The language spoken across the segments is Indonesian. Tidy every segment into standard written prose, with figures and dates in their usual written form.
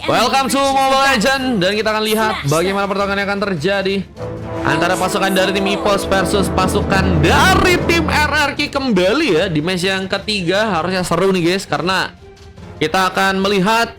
Welcome to Mobile Legends. Dan kita akan lihat bagaimana pertarungan yang akan terjadi antara pasukan dari tim EPOS versus pasukan dari tim RRQ kembali ya. Di match yang ketiga harusnya seru nih guys, karena kita akan melihat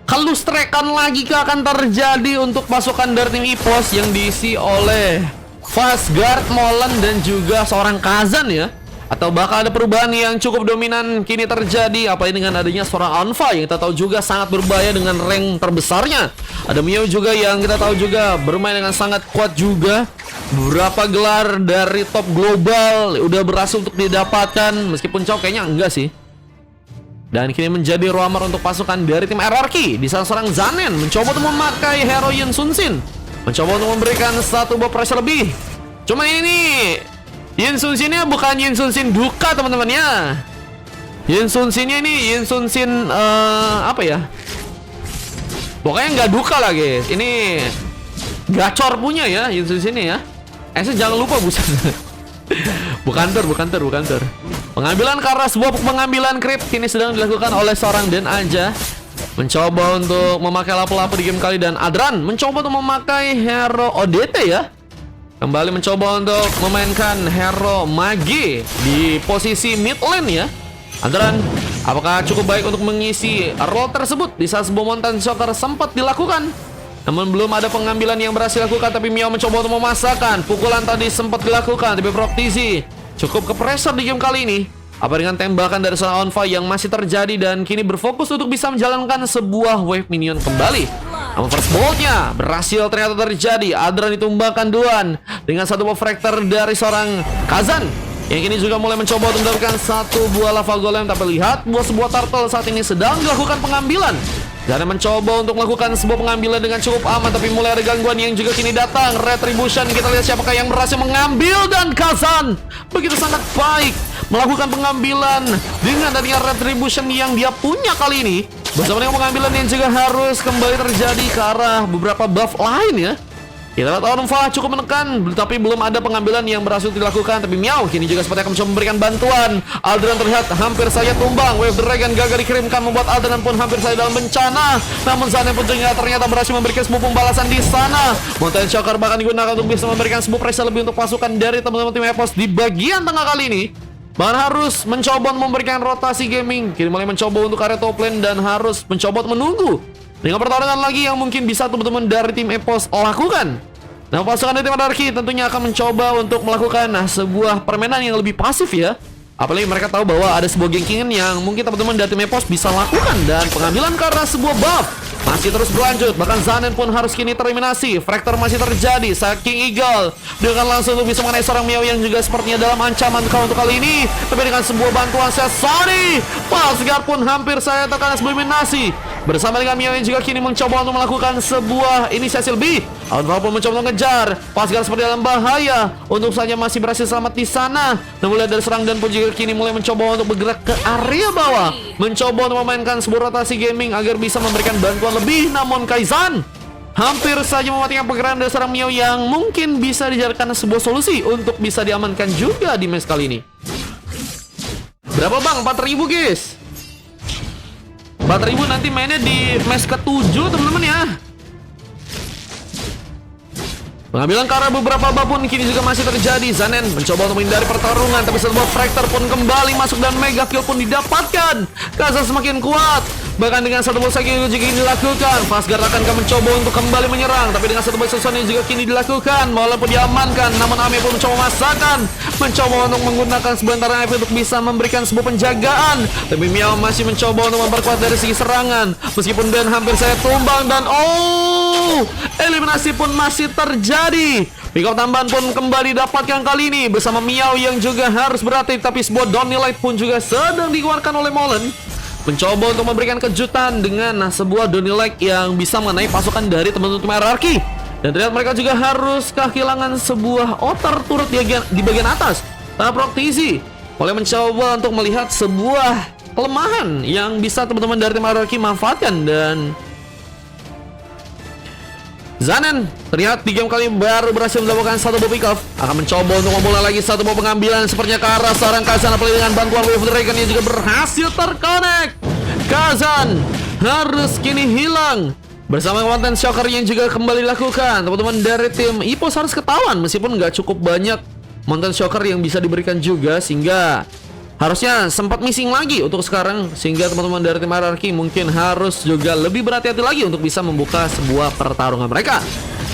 kelustrekan lagi akan terjadi untuk pasukan dari tim EPOS yang diisi oleh Fastguard, Molen, dan juga seorang Kazan ya. Atau bakal ada perubahan yang cukup dominan kini terjadi, apalagi dengan adanya seorang Anfa yang kita tahu juga sangat berbahaya dengan rank terbesarnya. Ada Miao juga yang kita tahu juga bermain dengan sangat kuat juga. Beberapa gelar dari top global udah berhasil untuk didapatkan, meskipun Chow kayaknya enggak sih. Dan kini menjadi ruamer untuk pasukan dari tim RRQ. Di sana seorang Zanen mencoba untuk memakai hero Yin Sun Shin, mencoba untuk memberikan satu buff pressure lebih. Cuma ini Yin Sun Shin-nya bukan Yin Sun Shin duka teman-teman ya. Yin Sun Shin-nya ini Yin Sun Shin apa ya? Pokoknya nggak duka lah guys. Ini gacor punya ya Yin Sun Shin-nya ya. Jangan lupa buset. bukan tur. Pengambilan karena sebuah pengambilan creep kini sedang dilakukan oleh seorang Den Aja. Mencoba untuk memakai lapu-lapu di game kali, dan Adran mencoba untuk memakai hero ODT ya. Kembali mencoba untuk memainkan hero Mage di posisi mid lane ya. Adran, apakah cukup baik untuk mengisi role tersebut di saat sebuah mountain shocker sempat dilakukan? Namun belum ada pengambilan yang berhasil dilakukan, tapi Miao mencoba untuk memasakkan. Pukulan tadi sempat dilakukan, tapi Proctizi cukup ke pressure di game kali ini. Apa dengan tembakan dari seorang Onfa yang masih terjadi dan kini berfokus untuk bisa menjalankan sebuah wave minion kembali. Namun first bolt-nya berhasil ternyata terjadi. Adran ditumbangkan duluan dengan satu buff fractor dari seorang Kazan, yang kini juga mulai mencoba untuk mendapatkan satu buah lava golem. Tapi lihat sebuah turtle saat ini sedang dilakukan pengambilan. Dan mencoba untuk melakukan sebuah pengambilan dengan cukup aman, tapi mulai ada gangguan yang juga kini datang. Retribution, kita lihat siapakah yang berhasil mengambil, dan Kazan begitu sangat baik melakukan pengambilan dengan adanya Retribution yang dia punya kali ini. Bersama dengan pengambilan yang juga harus kembali terjadi ke arah beberapa buff lain ya. Kita lihat Onfa cukup menekan, tapi belum ada pengambilan yang berhasil dilakukan. Tapi Miao kini juga seperti akan mencoba memberikan bantuan. Aldran terlihat hampir saja tumbang. Wave Dragon gagal dikirimkan, membuat Aldran pun hampir saja dalam bencana. Namun Zanen pun ternyata berhasil memberikan sebuah pembalasan di sana. Mountain Shocker bahkan digunakan untuk bisa memberikan sebuah pressure lebih untuk pasukan dari teman-teman tim EPOS di bagian tengah kali ini. Bahkan harus mencoba memberikan rotasi gaming. Kini mulai mencoba untuk area top lane dan harus mencoba untuk menunggu dengan pertarungan lagi yang mungkin bisa teman-teman dari tim EPOS lakukan. Nah, pasukan dari tim RRQ tentunya akan mencoba untuk melakukan sebuah permainan yang lebih pasif ya. Apalagi mereka tahu bahwa ada sebuah gankingan yang mungkin teman-teman dari tim EPOS bisa lakukan. Dan pengambilan karena sebuah buff masih terus berlanjut. Bahkan Zanen pun harus kini tereliminasi. Fractor masih terjadi saat King Eagle dengan langsung untuk bisa mengenai seorang Miao yang juga sepertinya dalam ancaman kau untuk kali ini. Tapi dengan sebuah bantuan Sesoni, Fastguard pun hampir saya terkena sebuah eliminasi. Bersama dengan Miao yang juga kini mencoba untuk melakukan sebuah inisiasi lebih. Alpha pun mencoba untuk mengejar. Fastguard seperti dalam bahaya. Untuk saja masih berhasil selamat di sana. Namun lihat dari serang dan pun juga kini mulai mencoba untuk bergerak ke area bawah. Mencoba untuk memainkan sebuah rotasi gaming agar bisa memberikan bantuan lebih. Namun Kaizen hampir saja mematikan pergerakan dari serang Miao yang mungkin bisa dijadikan sebuah solusi untuk bisa diamankan juga di match kali ini. Berapa bang? 4.000 guys. 4.000 nanti mainnya di match ke-7 teman-teman ya. Pengambilan karena beberapa babun kini juga masih terjadi. Zanen mencoba untuk menghindari pertarungan, tapi sebuah fractor pun kembali masuk dan mega kill pun didapatkan. Kazan semakin kuat, bahkan dengan satu boss lagi juga kini dilakukan. Fastguard akan mencoba untuk kembali menyerang, tapi dengan satu boss yang juga kini dilakukan walaupun diamankan. Namun Ame pun mencoba memasakkan, mencoba untuk menggunakan sebentar HP untuk bisa memberikan sebuah penjagaan. Tapi Miao masih mencoba untuk memperkuat dari segi serangan, meskipun Ben hampir saya tumbang. Dan eliminasi pun masih terjadi. Pick up tambahan pun kembali dapatkan kali ini bersama Miao yang juga harus berhati. Tapi sebuah Donny Light pun juga sedang dikeluarkan oleh Molen, mencoba untuk memberikan kejutan dengan sebuah Donny Light yang bisa mengenai pasukan dari teman-teman tim RRQ. Dan terlihat mereka juga harus kehilangan sebuah outer turret di bagian atas. Karena Proctizi mulai mencoba untuk melihat sebuah kelemahan yang bisa teman-teman dari tim RRQ manfaatkan. Dan Zanen terlihat di game kali baru berhasil mendapatkan satu buff pick off. Akan mencoba untuk memulai lagi satu buff pengambilan sepertinya ke arah seorang Kazan, apalagi dengan bantuan Wave Dragon yang juga berhasil terkonek. Kazan harus kini hilang. Bersama konten shocker yang juga kembali dilakukan, teman-teman dari tim EPOS harus ketahuan meskipun nggak cukup banyak konten shocker yang bisa diberikan juga, sehingga harusnya sempat missing lagi untuk sekarang, sehingga teman-teman dari tim RRQ mungkin harus juga lebih berhati-hati lagi untuk bisa membuka sebuah pertarungan mereka.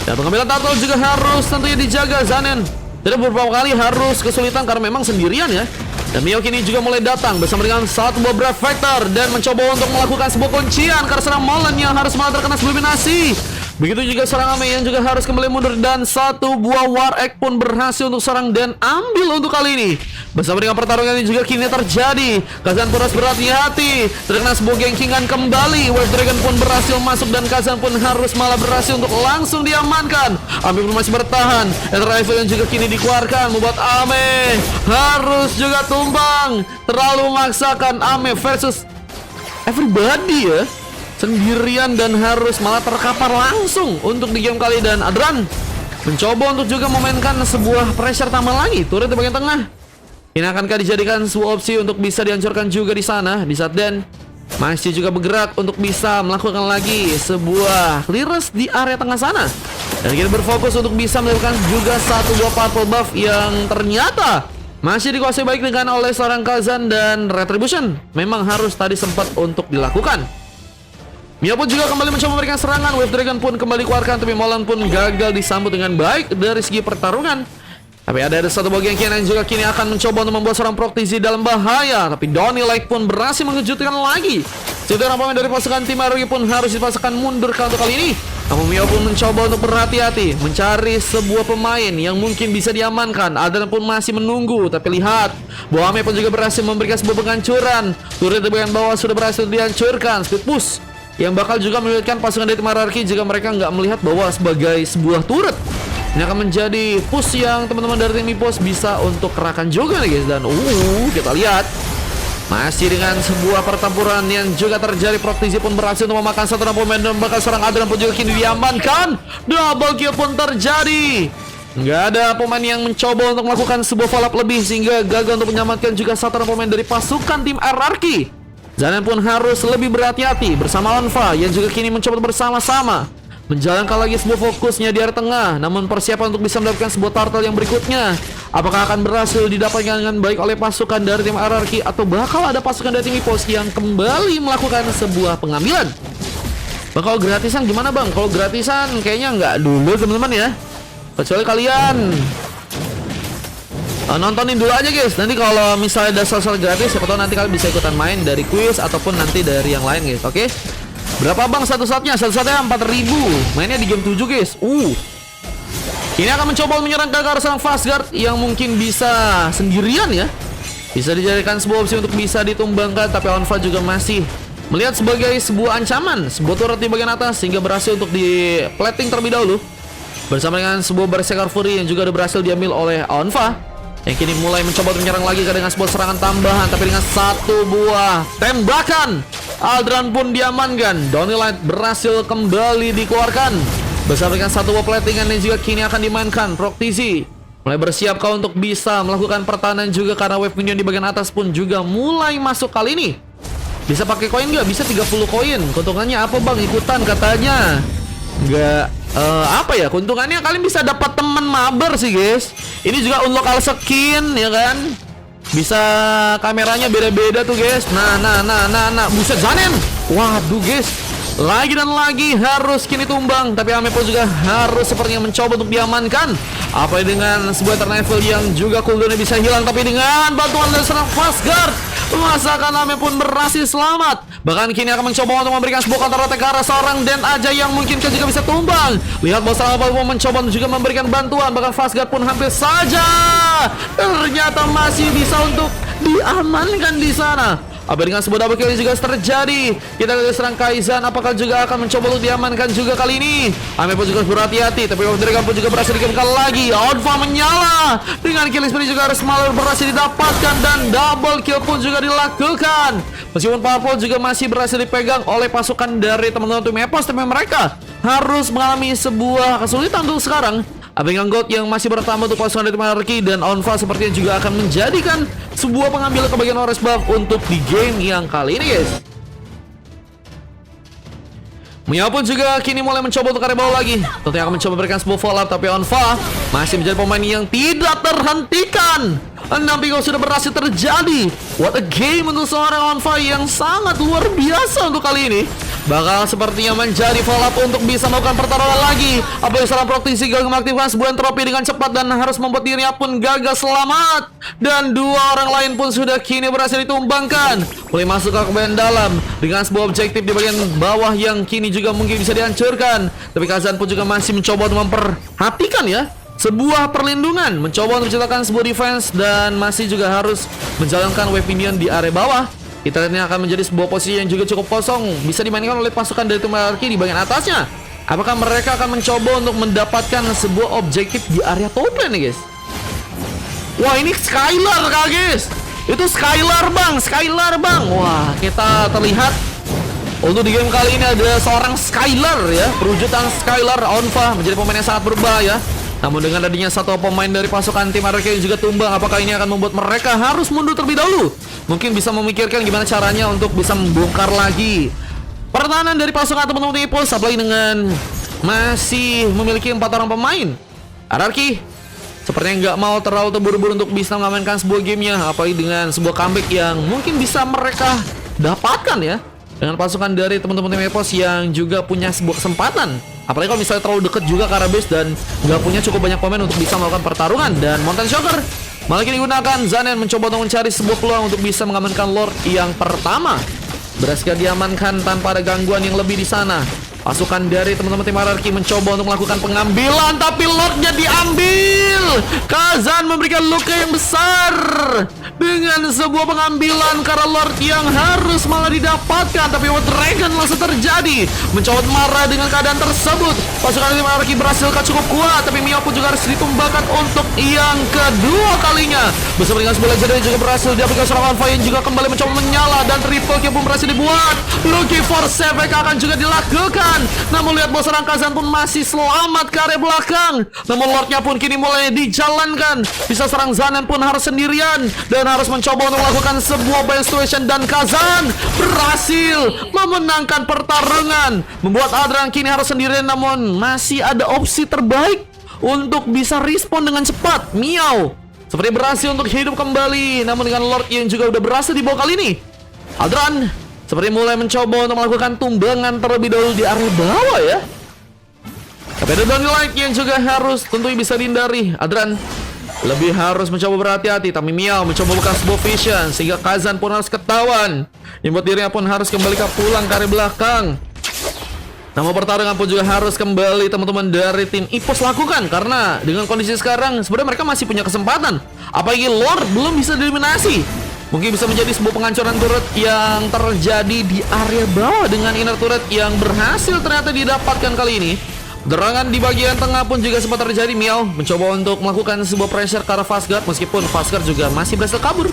Dan pengambilan turtle juga harus tentunya dijaga. Zanen tidak beberapa kali harus kesulitan karena memang sendirian ya. Dan Mio kini juga mulai datang bersama dengan satu buah Brave Factor dan mencoba untuk melakukan sebuah kuncian karena serang Molen yang harus malah terkena eliminasi. Begitu juga serang Ame yang juga harus kembali mundur, dan satu buah War Egg pun berhasil untuk serang dan ambil untuk kali ini. Bersama dengan pertarungan ini juga kini terjadi. Kazan pun harus berhati-hati, terkena sebuah gengkingan kembali. Wave Dragon pun berhasil masuk dan Kazan pun harus malah berhasil untuk langsung diamankan. Ame pun masih bertahan. Ether Rifle yang juga kini dikeluarkan membuat Ame harus juga tumbang. Terlalu memaksakan. Ame versus everybody ya, sendirian dan harus malah terkapar langsung untuk di game kali. Dan Adran mencoba untuk juga memainkan sebuah pressure tambah lagi. Turret di bagian tengah ini akankah dijadikan sebuah opsi untuk bisa dihancurkan juga di sana, di saat Dan masih juga bergerak untuk bisa melakukan lagi sebuah clearance di area tengah sana. Dan kita berfokus untuk bisa melakukan juga satu buah purple buff yang ternyata masih dikuasai baik dengan oleh seorang Kazan, dan Retribution memang harus tadi sempat untuk dilakukan. Mio pun juga kembali mencoba memberikan serangan. Wave Dragon pun kembali dikeluarkan, tapi Molen pun gagal disambut dengan baik dari segi pertarungan. Tapi ada satu bagian yang juga kini akan mencoba untuk membuat seorang Proctizzy dalam bahaya. Tapi Donny Light pun berhasil mengejutkan lagi. Setelah pemain dari pasukan tim RRQ pun harus dipaksakan mundur untuk kali ini. Namun Mio pun mencoba untuk berhati-hati mencari sebuah pemain yang mungkin bisa diamankan. Adran pun masih menunggu, tapi lihat bahwa Ame pun juga berhasil memberikan sebuah penghancuran. Turret di bagian bawah sudah berhasil dihancurkan. Speed push yang bakal juga menyulitkan pasukan dari tim RRQ jika mereka nggak melihat bahwa sebagai sebuah turret. Ini akan menjadi push yang teman-teman dari tim EPOS bisa untuk kerahkan juga nih guys. Dan kita lihat masih dengan sebuah pertempuran yang juga terjadi. Proctizzy pun berhasil untuk memakan satu pemain dan bakal seorang Adran pun juga kini diamankan. Double kill pun terjadi. Nggak ada pemain yang mencoba untuk melakukan sebuah follow up lebih, sehingga gagal untuk menyelamatkan juga satu pemain dari pasukan tim RRQ. Zanen pun harus lebih berhati-hati bersama Onfa yang juga kini mencoba bersama-sama menjalankan lagi sebuah fokusnya di area tengah. Namun persiapan untuk bisa mendapatkan sebuah turtle yang berikutnya, apakah akan berhasil didapatkan dengan baik oleh pasukan dari tim RRQ, atau bakal ada pasukan dari tim EPOS yang kembali melakukan sebuah pengambilan? Kalau gratisan gimana bang? Kalau gratisan kayaknya nggak dulu teman-teman ya, kecuali kalian nontonin dulu aja guys. Nanti kalau misalnya ada sel-sel gratis, siapa tahu nanti kalian bisa ikutan main dari quiz ataupun nanti dari yang lain guys. Oke? Berapa bang satu-satnya? Satu-satnya 4.000. Mainnya di game 7 guys. Ini akan mencoba menyerang ke arah seorang Fastguard yang mungkin bisa sendirian ya. Bisa dijadikan sebuah opsi untuk bisa ditumbangkan, tapi Onfa juga masih melihat sebagai sebuah ancaman. Sebuah turret di bagian atas sehingga berhasil untuk di plating terlebih dahulu. Bersama dengan sebuah Berserker Fury yang juga berhasil diambil oleh Onfa, yang kini mulai mencoba menyerang lagi dengan sebuah serangan tambahan. Tapi dengan satu buah tembakan, Aldran pun diamankan. Donny Light berhasil kembali dikeluarkan bersama dengan satu buah platingan yang juga kini akan dimainkan. Proctizzy mulai bersiap kau untuk bisa melakukan pertahanan juga, karena wave minion di bagian atas pun juga mulai masuk kali ini. Bisa pakai koin nggak? Bisa 30 koin. Keuntungannya apa bang? Ikutan katanya. Nggak apa ya keuntungannya, kalian bisa dapat teman mabar sih guys. Ini juga unlock all skin ya kan. Bisa kameranya beda-beda tuh guys. Nah buset Zanen. Waduh guys, lagi dan lagi harus kini tumbang. Tapi Ame pun juga harus sepertinya mencoba untuk diamankan. Apa dengan sebuah Eternal yang juga cooldownnya bisa hilang, tapi dengan bantuan dari seorang Fastguard, masakan Ame pun berhasil selamat. Bahkan kini akan mencoba untuk memberikan sebuah counter attack ke arah seorang Den aja yang mungkin juga bisa tumbang. Lihat bahwa seorang Apple pun mencoba juga memberikan bantuan. Bahkan Fastguard pun hampir saja ternyata masih bisa untuk diamankan di sana. Apa dengan sebuah double kill ini juga terjadi. Kita lihat serang Kaizen, apakah juga akan mencoba untuk diamankan juga kali ini. Ame pun juga berhati-hati, tapi Wave Dragon pun juga berhasil dikembangkan lagi. Onfa menyala dengan kill spree juga harus malah berhasil didapatkan, dan double kill pun juga dilakukan. Meskipun Powerful juga masih berhasil dipegang oleh pasukan dari teman-teman tim EPOS, tapi mereka harus mengalami sebuah kesulitan untuk sekarang. Abang God yang masih bertambah untuk pasukan dari RRQ, dan Onfa sepertinya juga akan menjadikan sebuah pengambilan kebagian Orange Buff untuk di game yang kali ini guys. Mia pun juga kini mulai mencoba untuk area bawah lagi. Tentunya akan mencoba berikan sebuah follow up, tapi Onfa masih menjadi pemain yang tidak terhentikan. 6-3 sudah berhasil terjadi. What a game untuk seorang Onfa yang sangat luar biasa untuk kali ini. Bakal sepertinya menjadi follow up untuk bisa melakukan pertarungan lagi. Apalagi seorang praktisi gagal mengaktifkan sebuah entropi dengan cepat dan harus membuat dirinya pun gagal selamat. Dan dua orang lain pun sudah kini berhasil ditumbangkan. Mulai masuk ke bagian dalam dengan sebuah objektif di bagian bawah yang kini juga mungkin bisa dihancurkan. Tapi Kazan pun juga masih mencoba untuk memperhatikan ya sebuah perlindungan, mencoba untuk menciptakan sebuah defense dan masih juga harus menjalankan weaponion di area bawah. Kita lihat ini akan menjadi sebuah posisi yang juga cukup kosong, bisa dimainkan oleh pasukan dari tim RRQ di bagian atasnya. Apakah mereka akan mencoba untuk mendapatkan sebuah objektif di area top lane nih guys? Wah, ini Skylar kak guys. Itu Skylar bang. Wah, kita terlihat untuk di game kali ini ada seorang Skylar ya, perwujudan Skylar Onfa menjadi pemain yang sangat berbahaya. Namun dengan adanya satu pemain dari pasukan tim RRQ yang juga tumbang, apakah ini akan membuat mereka harus mundur terlebih dahulu? Mungkin bisa memikirkan gimana caranya untuk bisa membongkar lagi pertahanan dari pasukan teman-teman Ipos, apalagi dengan masih memiliki 4 orang pemain. RRQ sepertinya nggak mau terlalu terburu-buru untuk bisa mengamankan sebuah gamenya, apalagi dengan sebuah comeback yang mungkin bisa mereka dapatkan ya, dengan pasukan dari teman-teman tim Ipos yang juga punya sebuah kesempatan. Apalagi kalau misalnya terlalu dekat juga ke arah base dan nggak punya cukup banyak pemain untuk bisa melakukan pertarungan. Dan Mountain Shocker malah kini digunakan. Zanen mencoba untuk mencari sebuah peluang untuk bisa mengamankan Lord yang pertama. Berhasil diamankan tanpa ada gangguan yang lebih di sana. Pasukan dari teman-teman tim RRQ mencoba untuk melakukan pengambilan, tapi Lordnya diambil. Kazan memberikan luka yang besar dengan sebuah pengambilan karena Lord yang harus malah didapatkan. Tapi What Dragon langsung terjadi, mencoba marah dengan keadaan tersebut. Pasukan tim RRQ berhasil cukup kuat, tapi Mia pun juga harus ditumbangkan untuk yang kedua kalinya. Bersama dengan sebuah legendary juga berhasil diaplikasi serangan Fire yang juga kembali mencoba menyala, dan triple kill pun berhasil dibuat. Looking for Sevek akan juga dilakukan. Namun lihat bahwa serang Kazan pun masih selamat ke area belakang. Namun Lordnya pun kini mulai dijalankan. Bisa serang Zanen pun harus sendirian dan harus mencoba untuk melakukan sebuah bind situation. Dan Kazan berhasil memenangkan pertarungan, membuat Adran kini harus sendirian. Namun masih ada opsi terbaik untuk bisa respon dengan cepat. Miao seperti berhasil untuk hidup kembali. Namun dengan Lord yang juga udah berhasil dibawa kali ini, Adran seperti mulai mencoba untuk melakukan tumbangan terlebih dahulu di area bawah ya. Tapi ada Donny Light yang juga harus tentunya bisa dihindari. Adran lebih harus mencoba berhati-hati, tapi Miao mencoba buka sebuah vision sehingga Kazan pun harus ketahuan, yang buat dirinya pun harus kembali pulang ke area belakang. Namun pertarungan pun juga harus kembali teman-teman dari tim Ipos lakukan, karena dengan kondisi sekarang sebenarnya mereka masih punya kesempatan. Apalagi Lord belum bisa dieliminasi. Mungkin bisa menjadi sebuah penghancuran turret yang terjadi di area bawah dengan inner turret yang berhasil ternyata didapatkan kali ini. Gerangan di bagian tengah pun juga sempat terjadi. Miao mencoba untuk melakukan sebuah pressure ke arah Fastguard, meskipun Fastguard juga masih berhasil kabur.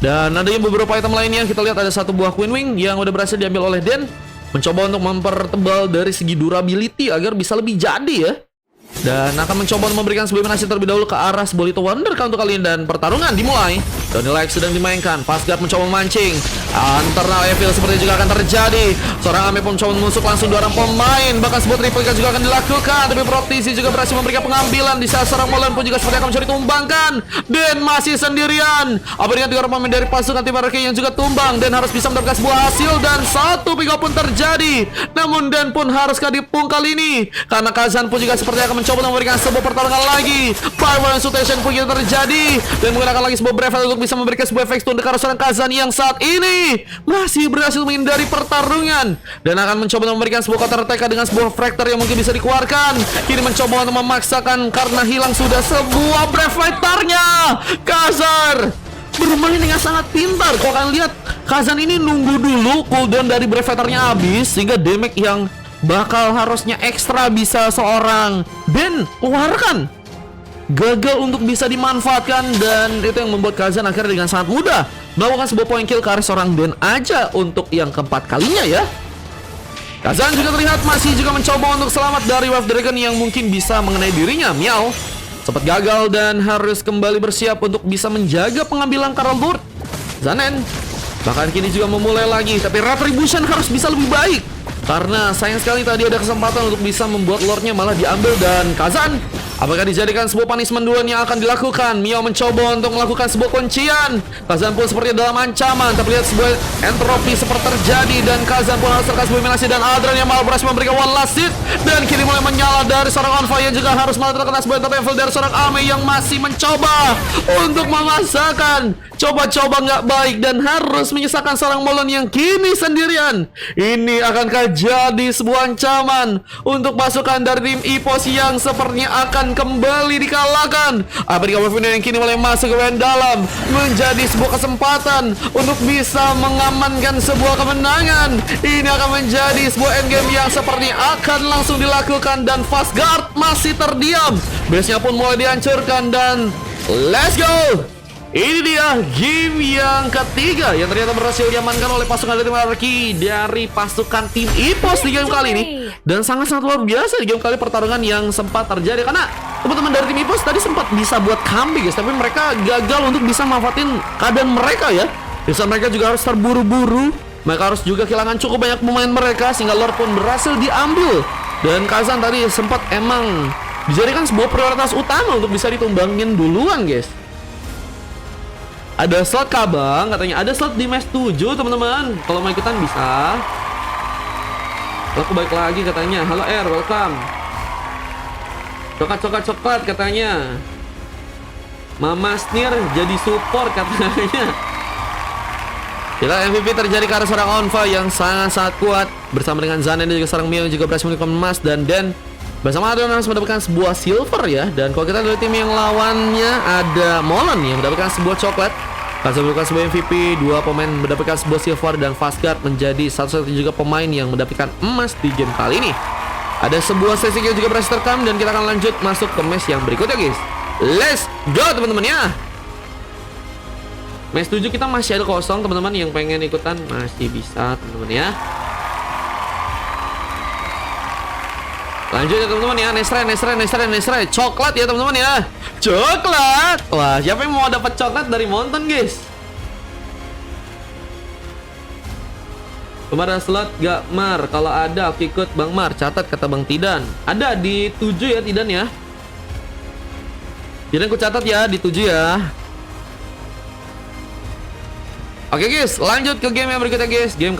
Dan adanya beberapa item lainnya, kita lihat ada satu buah Queen Wing yang udah berhasil diambil oleh Den. Mencoba untuk mempertebal dari segi durability agar bisa lebih jadi ya. Dan akan mencoba untuk memberikan sebuah eliminasi terlebih dahulu ke arah sebuah Little Wonder untuk kalian. Dan pertarungan dimulai. Donny Light sedang dimainkan. Fastguard mencoba memancing. Internal Evil seperti juga akan terjadi. Seorang Ame pun mencoba menusuk langsung 2 orang pemain. Bahkan sebuah triple juga akan dilakukan. Tapi Proptisi juga berhasil memberikan pengambilan. Di saat seorang Molan pun juga seperti akan mencari tumbangkan. Dan masih sendirian. Apa dengan 3 orang pemain dari pasukan tim RRQ yang juga tumbang. Dan harus bisa mendapatkan sebuah hasil. Dan satu pick up pun terjadi. Namun Dan pun harus kadipung kali ini, karena Kazan pun juga seperti akan mencoba memberikan sebuah pertarungan lagi. Power Insultation pun juga terjadi. Dan menggunakan lagi sebuah Brevet untuk bisa memberikan sebuah efek stun dekat seorang Kazan yang saat ini masih berhasil menghindari pertarungan. Dan akan mencoba memberikan sebuah counter attack dengan sebuah Fractor yang mungkin bisa dikeluarkan. Kini mencoba untuk memaksakan karena hilang sudah sebuah Brevetarnya. Kazar bermain dengan sangat pintar. Kau akan lihat Kazan ini nunggu dulu cooldown dari Brevetarnya habis, sehingga damage yang bakal harusnya ekstra bisa seorang Ben keluarkan gagal untuk bisa dimanfaatkan. Dan itu yang membuat Kazan akhirnya dengan sangat mudah melakukan sebuah point kill ke arah seorang Den aja untuk yang keempat kalinya ya. Kazan juga terlihat masih juga mencoba untuk selamat dari Wave Dragon yang mungkin bisa mengenai dirinya. Miao sempat gagal dan harus kembali bersiap untuk bisa menjaga pengambilan Karl Lord. Zanen bahkan kini juga memulai lagi, tapi Retribution harus bisa lebih baik. Karena sayang sekali tadi ada kesempatan untuk bisa membuat lordnya malah diambil. Dan Kazan, apakah dijadikan sebuah punishment duel yang akan dilakukan? Mio mencoba untuk melakukan sebuah kuncian. Kazan pun seperti dalam ancaman. Tapi lihat sebuah entropi seperti terjadi. Dan Kazan pun harus terkena sebuah eliminasi. Dan Adrian yang malah berhasil memberikan one last hit. Dan kini mulai menyala dari seorang On Fire. Juga harus malah terkena sebuah level dari seorang Ame yang masih mencoba untuk memaksakan. Coba-coba nggak baik dan harus menyisakan seorang Molon yang kini sendirian. Ini akankah jadi sebuah ancaman untuk pasukan dari tim EPOS yang sepertinya akan kembali dikalahkan? Amerika Wavina yang kini mulai masuk ke bagian dalam, menjadi sebuah kesempatan untuk bisa mengamankan sebuah kemenangan. Ini akan menjadi sebuah endgame yang sepertinya akan langsung dilakukan. Dan Fastguard masih terdiam, base-nya pun mulai dihancurkan. Dan let's go. Ini dia game yang ketiga yang ternyata berhasil diamankan oleh pasukan dari tim RRQ dari pasukan tim EPOS di game kali ini. Dan sangat-sangat luar biasa di game kali pertarungan yang sempat terjadi. Karena teman-teman dari tim EPOS tadi sempat bisa buat comeback guys, tapi mereka gagal untuk bisa manfaatin keadaan mereka ya. Bisa mereka juga harus terburu-buru. Mereka harus juga kehilangan cukup banyak pemain mereka, sehingga Lord pun berhasil diambil. Dan Kazan tadi sempat emang dijadikan sebuah prioritas utama untuk bisa ditumbangin duluan guys. Ada slot kabang, katanya ada slot di match 7 teman-teman. Kalau mau ikutan bisa. Aku balik lagi katanya. Halo R, welcome. Coklat katanya. Mama Snir jadi support katanya. Bila MVP terjadi karena seorang Onfa yang sangat-sangat kuat bersama dengan Zanen dan juga seorang Mio yang juga berhasil mendapatkan emas. Dan Den bersama Adrian harus mendapatkan sebuah silver ya. Dan kalau kita dari tim yang lawannya ada Molon yang mendapatkan sebuah coklat, Kazan mendapatkan sebuah MVP, 2 pemain mendapatkan sebuah silver, dan Fastguard menjadi satu-satunya juga pemain yang mendapatkan emas di game kali ini. Ada sebuah sesi yang juga berhasil terekam dan kita akan lanjut masuk ke match yang berikutnya guys. Let's go teman-teman ya. Match 7 kita masih ada kosong teman-teman, yang pengen ikutan masih bisa teman-teman ya. Lanjut ya teman-teman ya. Nesre. Coklat ya teman-teman ya. Coklat. Wah, siapa yang mau dapat coklat dari Mountain guys? Kemarin slot gak Mar? Kalau ada aku ikut Bang Mar. Catat kata Bang Tidan. Ada di 7 ya Tidan ya. Tidan aku catat ya di 7 ya. Oke guys, lanjut ke game yang berikutnya guys. Game